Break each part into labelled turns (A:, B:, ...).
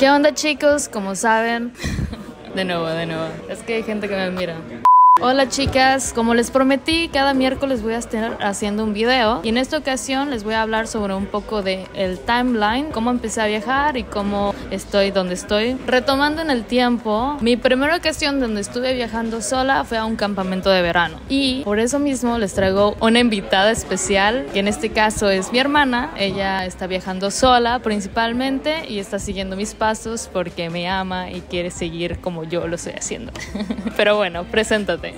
A: ¿Qué onda, chicos? Como saben, de nuevo, es que hay gente que me mira. Hola chicas, como les prometí, cada miércoles voy a estar haciendo un video y en esta ocasión les voy a hablar sobre un poco de el timeline, cómo empecé a viajar y cómo estoy donde estoy. Retomando en el tiempo, mi primera ocasión donde estuve viajando sola fue a un campamento de verano y por eso mismo les traigo una invitada especial, que en este caso es mi hermana. Ella está viajando sola principalmente y está siguiendo mis pasos porque me ama y quiere seguir como yo lo estoy haciendo. Pero bueno, preséntate.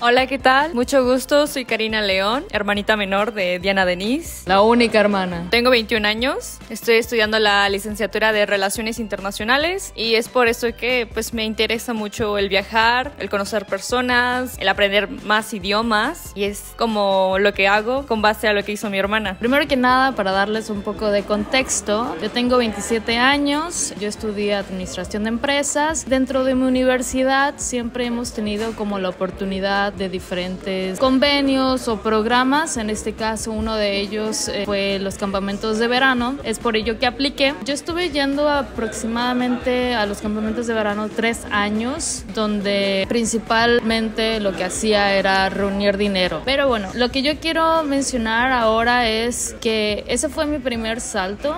B: Hola, ¿qué tal? Mucho gusto, soy Karina León, hermanita menor de Diana Denise.
A: La única hermana.
B: Tengo 21 años, estoy estudiando la licenciatura de Relaciones Internacionales y es por eso que pues me interesa mucho el viajar, el conocer personas, el aprender más idiomas y es como lo que hago con base a lo que hizo mi hermana.
A: Primero que nada, para darles un poco de contexto, yo tengo 27 años, yo estudié Administración de Empresas. Dentro de mi universidad siempre hemos tenido como la oportunidad de diferentes convenios o programas. En este caso uno de ellos fue los campamentos de verano. Es por ello que apliqué. Yo estuve yendo aproximadamente a los campamentos de verano 3 años, donde principalmente lo que hacía era reunir dinero. Pero bueno, lo que yo quiero mencionar ahora es que ese fue mi primer salto,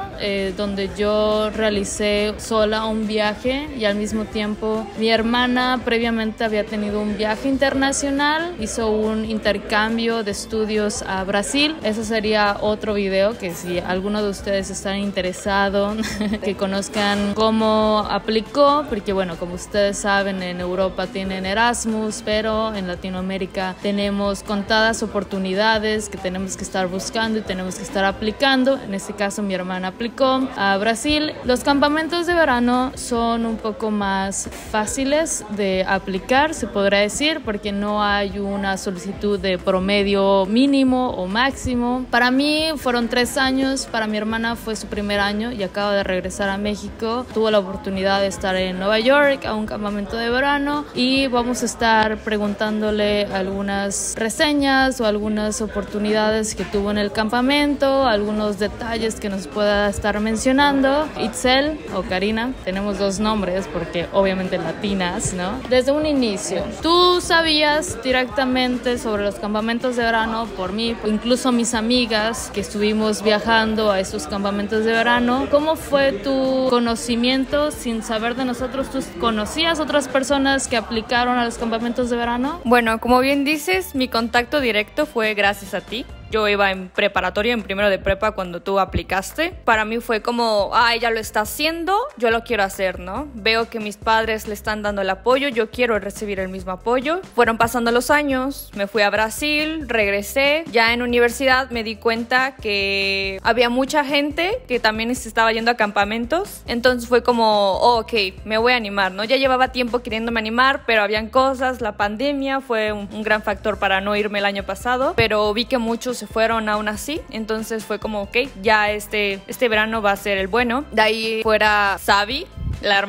A: donde yo realicé sola un viaje y al mismo tiempo mi hermana previamente había tenido un viaje internacional. Hizo un intercambio de estudios a Brasil. Eso sería otro video que si alguno de ustedes está interesado que conozcan cómo aplicó, porque bueno, como ustedes saben, en Europa tienen Erasmus, pero en Latinoamérica tenemos contadas oportunidades que tenemos que estar buscando y tenemos que estar aplicando. En este caso mi hermana aplicó a Brasil. Los campamentos de verano son un poco más fáciles de aplicar, se podrá decir, porque no hay una solicitud de promedio mínimo o máximo. Para mí fueron 3 años, para mi hermana fue su primer año y acaba de regresar a México. Tuvo la oportunidad de estar en Nueva York a un campamento de verano y vamos a estar preguntándole algunas reseñas o algunas oportunidades que tuvo en el campamento, algunos detalles que nos pueda estar mencionando. Itzel o Karina, tenemos 2 nombres porque obviamente latinas, ¿no? Desde un inicio, ¿tú sabías directamente sobre los campamentos de verano por mí, incluso mis amigas que estuvimos viajando a esos campamentos de verano? ¿Cómo fue tu conocimiento sin saber de nosotros? ¿Tú conocías otras personas que aplicaron a los campamentos de verano?
B: Bueno, como bien dices, mi contacto directo fue gracias a ti. Yo iba en preparatoria, en primero de prepa cuando tú aplicaste. Para mí fue como, ella lo está haciendo, yo lo quiero hacer, ¿no? Veo que mis padres le están dando el apoyo, yo quiero recibir el mismo apoyo. Fueron pasando los años, me fui a Brasil, regresé. Ya en universidad me di cuenta que había mucha gente que también se estaba yendo a campamentos. Entonces fue como, ok, me voy a animar, ¿no? Ya llevaba tiempo queriéndome animar, pero habían cosas, la pandemia fue un gran factor para no irme el año pasado, pero vi que muchos se fueron aún así, entonces fue como ok, ya este verano va a ser el bueno. De ahí fuera Sabi, la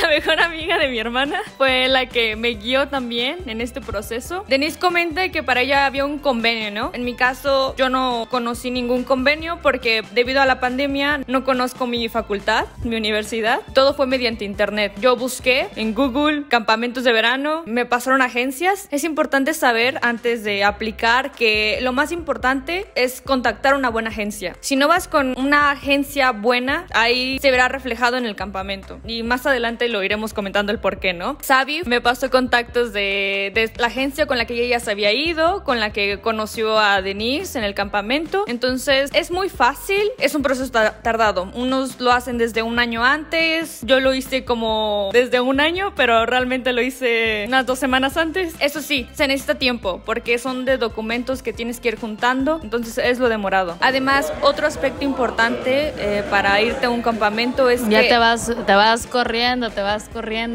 B: mejor amiga de mi hermana, fue la que me guió también en este proceso. Denise comenta que para ella había un convenio, ¿no? En mi caso, yo no conocí ningún convenio porque debido a la pandemia no conozco mi facultad, mi universidad. Todo fue mediante internet. Yo busqué en Google campamentos de verano, me pasaron agencias. Es importante saber antes de aplicar que lo más importante es contactar una buena agencia. Si no vas con una agencia buena, ahí se verá reflejado en el campamento y más adelante lo iremos comentando el por qué, ¿no? Sabi me pasó contactos de la agencia con la que ella se había ido, con la que conoció a Denise en el campamento. Entonces es muy fácil, es un proceso tardado. Unos lo hacen desde un año antes, yo lo hice como desde un año, pero realmente lo hice unas 2 semanas antes. Eso sí, se necesita tiempo porque son de documentos que tienes que ir juntando, entonces es lo demorado. Además, otro aspecto importante para irte a un campamento es
A: ya te vas corriendo,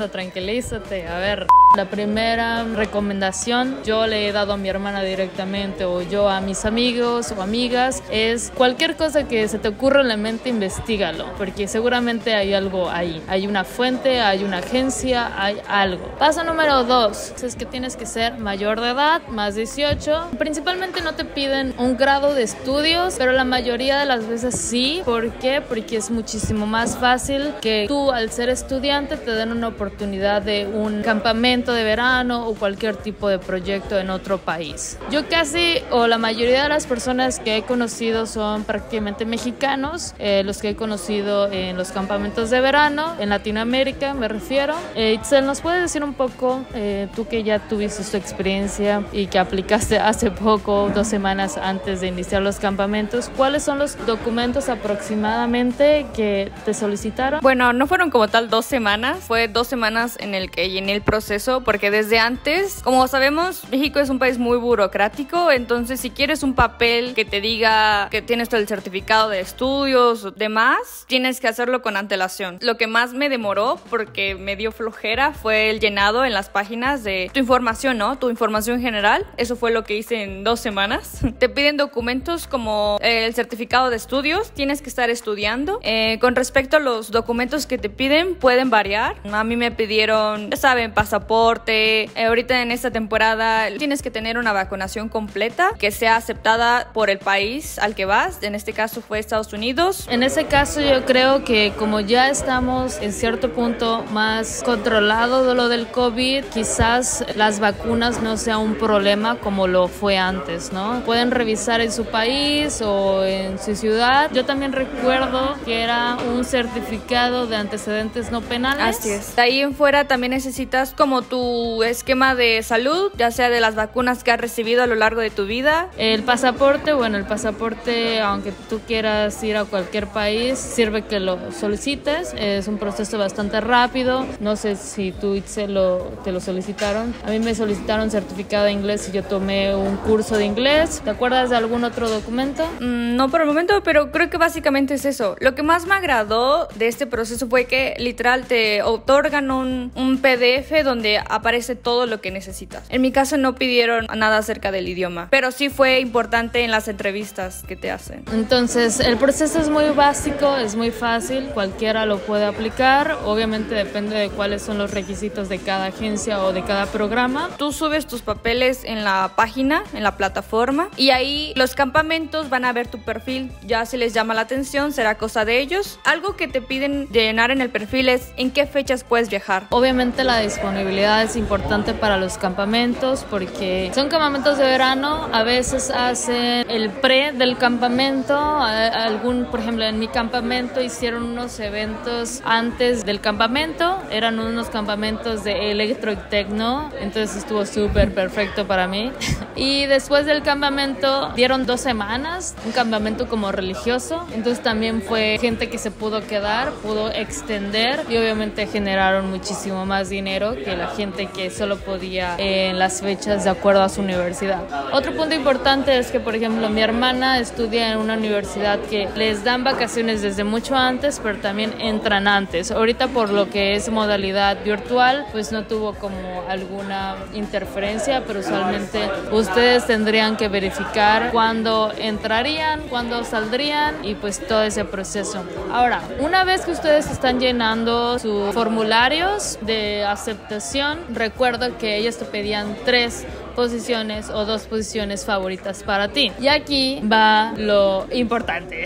A: tranquilízate, a ver. La primera recomendación, yo le he dado a mi hermana directamente o yo a mis amigos o amigas, es cualquier cosa que se te ocurra en la mente, investígalo, porque seguramente hay algo ahí. Hay una fuente, hay una agencia, hay algo. Paso número 2, es que tienes que ser mayor de edad, más 18. Principalmente no te piden un grado de estudios, pero la mayoría de las veces sí. ¿Por qué? Porque es muchísimo más fácil que tú, al ser estudiante, te den una oportunidad de un campamento de verano o cualquier tipo de proyecto en otro país. Yo casi, o la mayoría de las personas que he conocido son prácticamente mexicanos, los que he conocido en los campamentos de verano, en Latinoamérica me refiero. Itzel, ¿nos puedes decir un poco, tú que ya tuviste tu experiencia y que aplicaste hace poco, 2 semanas antes de iniciar los campamentos, cuáles son los documentos aproximadamente que te solicitaron?
B: Bueno, no fueron como tal 2 semanas, fue 2 semanas en el que llené el proceso, porque desde antes, como sabemos, México es un país muy burocrático, entonces si quieres un papel que te diga que tienes todo el certificado de estudios o demás, tienes que hacerlo con antelación. Lo que más me demoró, porque me dio flojera, fue el llenado en las páginas de tu información, ¿no? Tu información general. Eso fue lo que hice en 2 semanas. Te piden documentos como el certificado de estudios, tienes que estar estudiando. Con respecto a los documentos que te piden, pueden variar. A mí me pidieron, ya saben, pasaporte. Ahorita en esta temporada tienes que tener una vacunación completa que sea aceptada por el país al que vas. En este caso fue Estados Unidos.
A: En ese caso yo creo que como ya estamos en cierto punto más controlado de lo del COVID, quizás las vacunas no sea un problema como lo fue antes, ¿no? Pueden revisar en su país o en su ciudad. Yo también recuerdo que era un certificado de antecedentes no penales.
B: Así es. De ahí en fuera también necesitas como tu esquema de salud, ya sea de las vacunas que has recibido a lo largo de tu vida.
A: El pasaporte, bueno, el pasaporte, aunque tú quieras ir a cualquier país, sirve que lo solicites. Es un proceso bastante rápido. No sé si tú, Itzel, te lo solicitaron. A mí me solicitaron certificado de inglés y yo tomé un curso de inglés. ¿Te acuerdas de algún otro documento?
B: No por el momento, pero creo que básicamente es eso. Lo que más me agradó de este proceso fue que literal te otorgan un PDF donde aparece todo lo que necesitas. En mi caso no pidieron nada acerca del idioma, pero sí fue importante en las entrevistas que te hacen.
A: Entonces, el proceso es muy básico, es muy fácil, cualquiera lo puede aplicar. Obviamente depende de cuáles son los requisitos de cada agencia o de cada programa.
B: Tú subes tus papeles en la página, en la plataforma, y ahí los campamentos van a ver tu perfil. Ya si les llama la atención, será cosa de ellos. Algo que te piden llenar en el perfil es en qué fechas puedes viajar.
A: Obviamente la disponibilidad es importante para los campamentos porque son campamentos de verano, a veces hacen el pre del campamento, por ejemplo en mi campamento hicieron unos eventos antes del campamento, eran unos campamentos de electro y techno, entonces estuvo súper perfecto para mí. Y después del campamento dieron 2 semanas, un campamento como religioso, entonces también fue gente que se pudo quedar, pudo extender y obviamente generaron muchísimo más dinero que la gente que solo podía en las fechas de acuerdo a su universidad. Otro punto importante es que, por ejemplo, mi hermana estudia en una universidad que les dan vacaciones desde mucho antes, pero también entran antes. Ahorita por lo que es modalidad virtual, pues no tuvo como alguna interferencia, pero usualmente ustedes tendrían que verificar cuándo entrarían, cuándo saldrían y pues todo ese proceso. Ahora, una vez que ustedes están llenando sus formularios de aceptación, recuerdo que ellos te pedían 3 posiciones o 2 posiciones favoritas para ti. Y aquí va lo importante,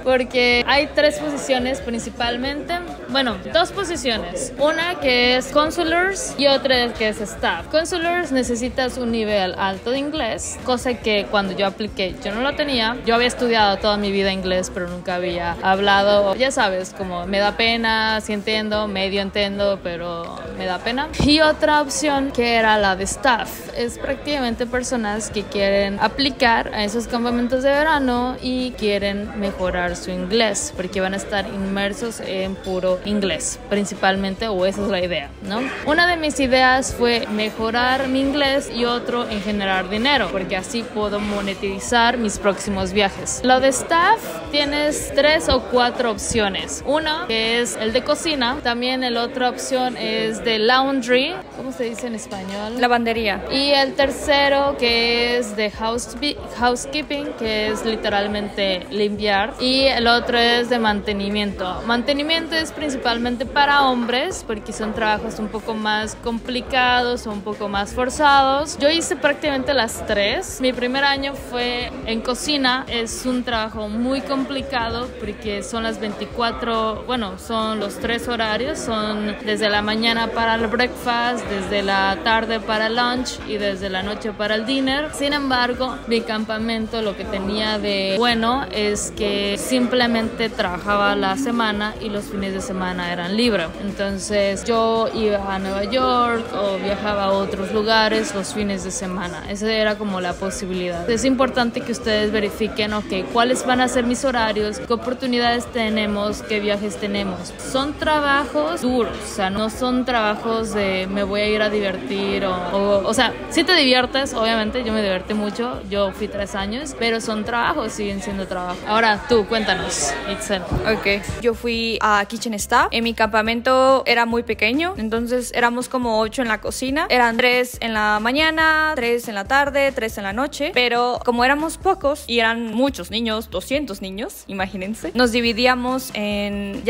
A: porque hay 3 posiciones principalmente, bueno, 2 posiciones, una que es consulars y otra que es staff. Consulars necesitas un nivel alto de inglés, cosa que cuando yo apliqué yo no lo tenía. Yo había estudiado toda mi vida inglés, pero nunca había hablado, ya sabes, como me da pena, sí entiendo, medio entiendo, pero me da pena. Y otra opción que era la de staff, es prácticamente personas que quieren aplicar a esos campamentos de verano y quieren mejorar su inglés, porque van a estar inmersos en puro inglés, principalmente, o esa es la idea, ¿no? Una de mis ideas fue mejorar mi inglés y otro en generar dinero, porque así puedo monetizar mis próximos viajes. Lo de staff, tienes 3 o 4 opciones. Uno, que es el de cocina. También la otra opción es de laundry. ¿Cómo se dice en español?
B: Lavandería.
A: Y el tercero, que es de housekeeping, que es literalmente limpiar. Y el otro es de mantenimiento. Mantenimiento es principalmente para hombres, porque son trabajos un poco más complicados o un poco más forzados. Yo hice prácticamente las 3. Mi primer año fue en cocina. Es un trabajo muy complicado porque son las 24, bueno, son los 3 horarios. Son desde la mañana para el breakfast, desde la tarde para el lunch y desde la noche para el dinner. Sin embargo, mi campamento lo que tenía de bueno es que simplemente trabajaba la semana y los fines de semana eran libres. Entonces yo iba a Nueva York o viajaba a otros lugares los fines de semana. Esa era como la posibilidad. Es importante que ustedes verifiquen, ok, cuáles van a ser mis horarios, qué oportunidades tenemos, qué viajes tenemos. Son trabajos duros, o sea, no son trabajos de me voy a ir a divertir o sea, si te diviertes, obviamente yo me divertí mucho, yo fui 3 años, pero son trabajos, siguen siendo trabajos. Ahora tú, cuéntanos, Itzel.
B: Ok, yo fui a Kitchen Staff. En mi campamento era muy pequeño, entonces éramos como 8 en la cocina. Eran 3 en la mañana, 3 en la tarde, 3 en la noche, pero como éramos pocos y eran muchos niños, 200 niños, imagínense, nos dividíamos en,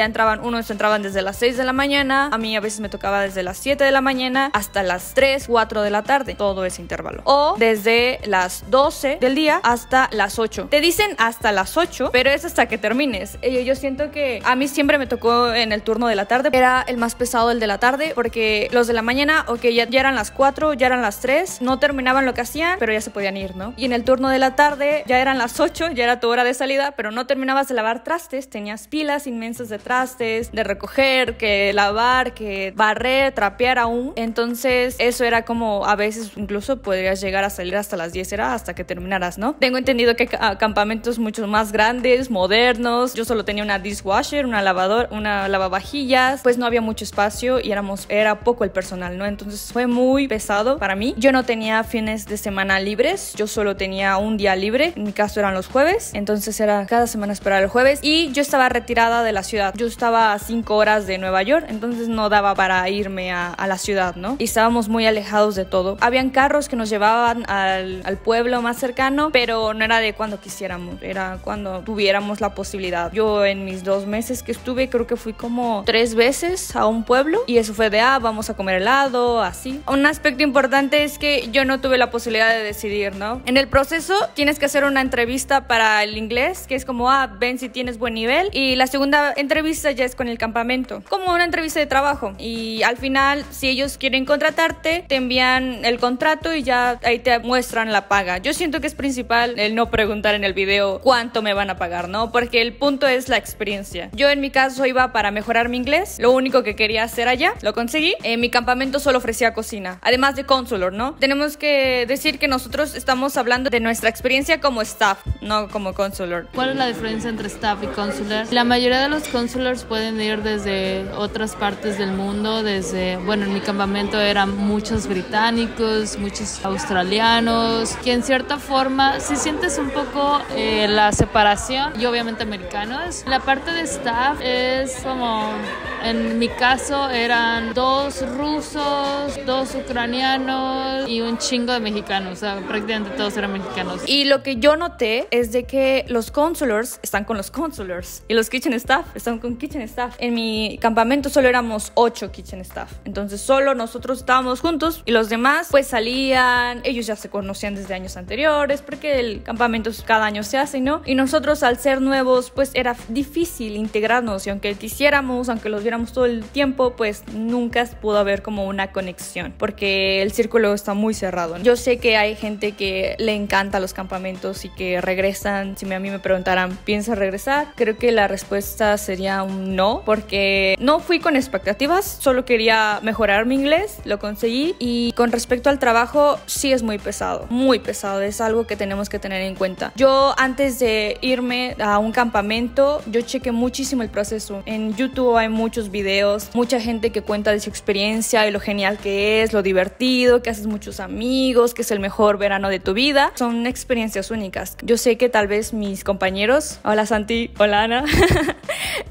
B: unos entraban desde las 6 de la mañana, a mí a veces me tocaba desde las 7 de la mañana hasta las 3, 4 de la tarde, todo ese intervalo. O desde las 12 del día hasta las 8. Te dicen hasta las 8, pero es hasta que termines. Yo siento que a mí siempre me tocó en el turno de la tarde, era el más pesado el de la tarde, porque los de la mañana, ok, ya eran las 4, ya eran las 3, no terminaban lo que hacían, pero ya se podían ir, ¿no? Y en el turno de la tarde ya eran las 8, ya era tu hora de salida, pero no terminabas de lavar trastes, tenías pilas inmensas de trastes, de recoger, que lavar, que barrer, trapear aún. Entonces eso era como, a veces incluso podrías llegar a salir hasta las 10, era hasta que terminaras, ¿no? Tengo entendido que campamentos mucho más grandes, modernos. Yo solo tenía una dishwasher, una lavavajillas, pues no había mucho espacio y era poco el personal, ¿no? Entonces fue muy pesado para mí. Yo no tenía fines de semana libres, yo solo tenía un día libre, en mi caso eran los jueves, entonces era cada semana esperar el jueves, y yo estaba retirada de la ciudad. Yo estaba a 5 horas de Nueva York, entonces no daba para irme a la ciudad, ¿no? Y estábamos muy alejados de todo. Habían carros que nos llevaban al pueblo más cercano, pero no era de cuando quisiéramos, era cuando tuviéramos la posibilidad. Yo en mis 2 meses que estuve, creo que fui como 3 veces a un pueblo, y eso fue de, vamos a comer helado, así. Un aspecto importante es que yo no tuve la posibilidad de decidir, ¿no? En el proceso tienes que hacer una entrevista para el inglés, que es como, ven si tienes buen nivel, y la segunda entrevista ya es con el campamento, como una entrevista de trabajo, y al final, si ellos quieren contratarte, te envían el contrato y ya ahí te muestran la paga. Yo siento que es principal el no preguntar en el video cuánto me van a pagar, ¿no? Porque el punto es la experiencia. Yo en mi caso iba para mejorar mi inglés, lo único que quería hacer allá, lo conseguí. En mi campamento solo ofrecía cocina, además de consular, ¿no? Tenemos que decir que nosotros estamos hablando de nuestra experiencia como staff, no como consular.
A: ¿Cuál es la diferencia entre staff y consular? La mayoría de los consulars pueden ir desde otras partes del mundo, bueno, en mi campamento eran muchos británicos, muchos australianos, que en cierta forma si sientes un poco la separación, y obviamente americanos. La parte de staff es como, en mi caso eran 2 rusos, 2 ucranianos y un chingo de mexicanos, o sea, prácticamente todos eran mexicanos.
B: Y lo que yo noté es de que los consulars están con los consulars y los kitchen staff están con kitchen staff. En mi campamento solo éramos 8 kitchen staff, entonces solo nosotros estábamos juntos y los demás pues salían, ellos ya se conocían desde años anteriores porque el campamento cada año se hace, ¿no? Y nosotros al ser nuevos pues era difícil integrarnos, y aunque quisiéramos, aunque los viéramos todo el tiempo, pues nunca pudo haber como una conexión, porque el círculo está muy cerrado. Yo sé que hay gente que le encanta los campamentos y que regresan. Si a mí me preguntaran, ¿piensas regresar? Creo que la respuesta sería un no, porque no fui con expectativas, solo quería mejorar mi inglés, lo conseguí. Y con respecto al trabajo, sí es muy pesado, es algo que tenemos que tener en cuenta. Yo antes de irme a un campamento, yo chequé muchísimo el proceso. En YouTube hay muchos videos, mucha gente que cuenta de su experiencia y lo genial que es, lo divertido, que haces muchos amigos, que es el mejor verano de tu vida. Son experiencias únicas. Yo sé que tal vez mis compañeros, hola Santi, hola Ana,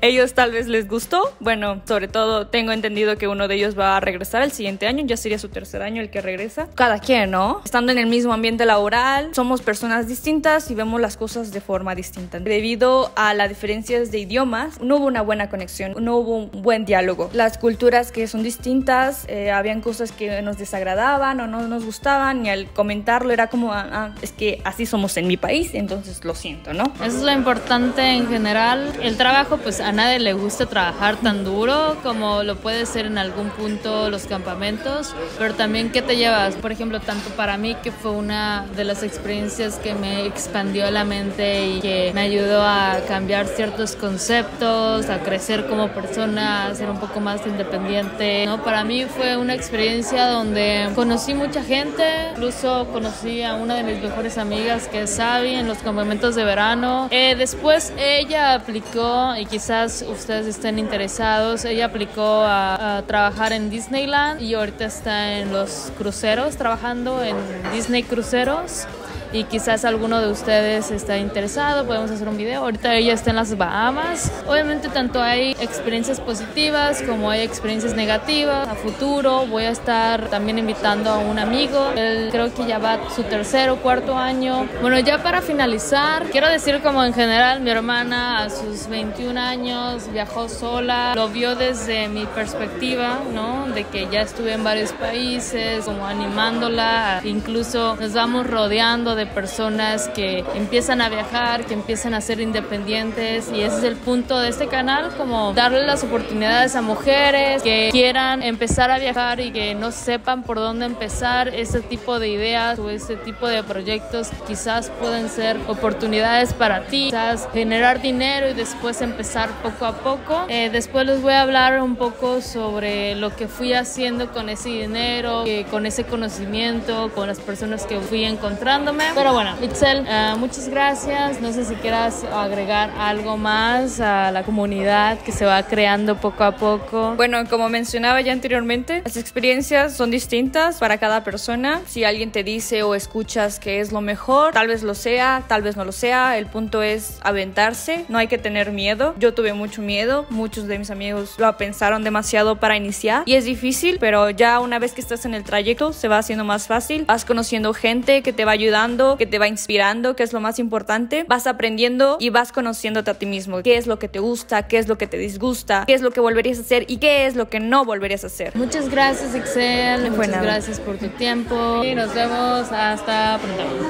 B: ellos tal vez les gustó. Bueno, sobre todo tengo entendido que uno de ellos va a regresar el siguiente año, ya sería su tercer año el que regresa. Cada quien, ¿no? Estando en el mismo ambiente laboral, somos personas distintas y vemos las cosas de forma distinta. Debido a las diferencias de idiomas, no hubo una buena conexión, no hubo un buen diálogo. Las culturas que son distintas, habían cosas que nos desagradaban o no nos gustaban, y al comentarlo era como, es que así somos en mi país, entonces lo siento, ¿no?
A: Eso es lo importante en general. El trabajo, pues a nadie le gusta trabajar tan duro como lo puede ser en algún punto los campamentos, pero también ¿qué te llevas? Por ejemplo, tanto para mí, que fue una de las experiencias que me expandió la mente y que me ayudó a cambiar ciertos conceptos, a crecer como persona, a ser un poco más independiente, ¿no? Para mí fue una experiencia donde conocí mucha gente, incluso conocí a una de mis mejores amigas, que es Sabi, en los campamentos de verano. Después ella aplicó, y quizás ustedes estén interesados, ella aplicó a trabajar en Disneyland y ahorita está en los cruceros, trabajando en Disney Cruceros. Y quizás alguno de ustedes está interesado, podemos hacer un video. Ahorita ella está en las Bahamas. Obviamente tanto hay experiencias positivas como hay experiencias negativas. A futuro voy a estar también invitando a un amigo. Él creo que ya va su tercer o cuarto año. Bueno, ya para finalizar, quiero decir como en general, mi hermana a sus 21 años viajó sola. Lo vio desde mi perspectiva, ¿no? De que ya estuve en varios países, como animándola. Incluso nos vamos rodeando de personas que empiezan a viajar, que empiezan a ser independientes, y ese es el punto de este canal, como darle las oportunidades a mujeres que quieran empezar a viajar y que no sepan por dónde empezar. Este tipo de ideas o este tipo de proyectos quizás pueden ser oportunidades para ti, quizás generar dinero y después empezar poco a poco. Después les voy a hablar un poco sobre lo que fui haciendo con ese dinero, con ese conocimiento, con las personas que fui encontrándome. Pero bueno, Itzel, muchas gracias. No sé si quieras agregar algo más a la comunidad que se va creando poco a poco.
B: Bueno, como mencionaba ya anteriormente, las experiencias son distintas para cada persona. Si alguien te dice o escuchas que es lo mejor, tal vez lo sea, tal vez no lo sea. El punto es aventarse, no hay que tener miedo. Yo tuve mucho miedo, muchos de mis amigos lo pensaron demasiado para iniciar y es difícil, pero ya una vez que estás en el trayecto se va haciendo más fácil. Vas conociendo gente que te va ayudando, que te va inspirando, que es lo más importante. Vas aprendiendo y vas conociéndote a ti mismo. ¿Qué es lo que te gusta? ¿Qué es lo que te disgusta? ¿Qué es lo que volverías a hacer? ¿Y qué es lo que no volverías a hacer?
A: Muchas gracias, Excel. Muchas gracias por tu tiempo y nos vemos hasta pronto.